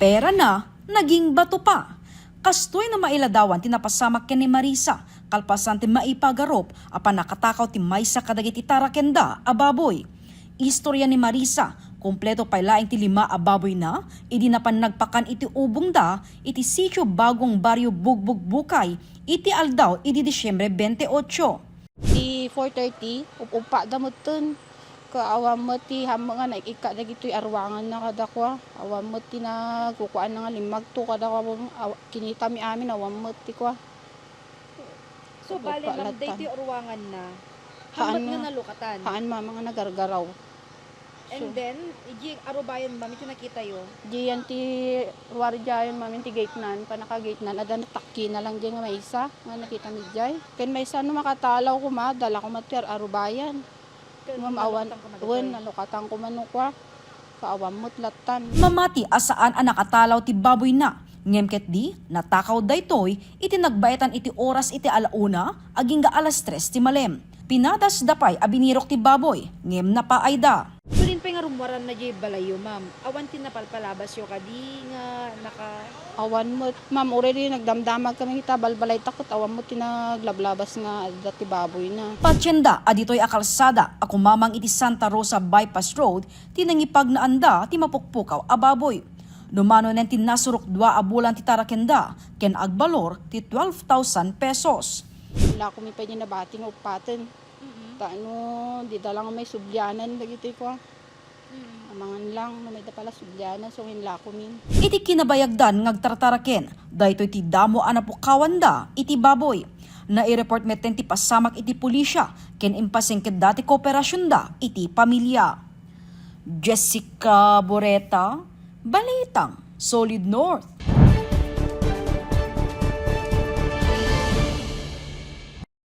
Pera na, naging bato pa. Kastoy na mailadawan tinapasamak ken ni Marisa, kalpasan ti maipagarop, apan nakatakaw ti maysa kadagiti tarakenda a baboy. Istorya ni Marisa, kompleto pa laing ti 5 a baboy na, idi napan nagpakan iti ubong da, iti sitio Bagong Baryo Bugbog Bukay, iti aldaw idi Disyembre 28. Di 4:30, upa damot ton. Kaawam mo ti hamang nga naikika na gito'y arwangan na kadakwa. Awam mo ti na kukuan na nga limag to kadakwa. Kinita mi amin, awam mo ti kwa. So, bali lang day ti arwangan na. Hamot nga nalukatan. Haan mama nga nagargaraw. And then, iji arubayan mami ti nakita yo. Di yan ti warjayon mami ti gate nan, panaka-gate nan. Ada natakki na lang di nga may isa. Nga nakita mi jay. Ken may isa no makatalaw ko ma, dala ko matir arubayan. Mamawan, nalukatan ko manukwa. Kaawam mo't latan. Mamati asaan ang nakatalaw ti baboy na. Ngemket di, natakaw daytoy, iti nagbaetan iti oras iti alauna, aging ga alas 3 ti malem. Pinadas dapay abinirok ti baboy, ngem na pa ay da. Sulin pa nga rumuwaran na jay balayo, ma'am. Awan ti napalpalabas yo kadi nga naka... Awan mo, ma'am, already nagdamdamag kami kita, balbalay takot, awan mo tinaglablabas nga dati baboy na. Patyenda, aditoy a kalsada, ako mamang iti Santa Rosa Bypass Road, tinangipag na anda, ti mapukpukaw a baboy. Numano nen tinasurok 2 a bulan ti tarakenda, ken agbalor ti 12,000 pesos. Wala ko may pwede na bating upaten. Taano, di dalang may subyanan, dagiti ko. Amangan lang, may da pala subyanan, so hinla ko min. Iti kinabayagdan ngagtartaraken, daytoy ti damo anapukawan da, iti baboy. Nai-report meten ti pasamak iti pulisya, ken impasengked dati kooperasyon da, iti pamilya. Jessica Boreta, Balitang, Solid North.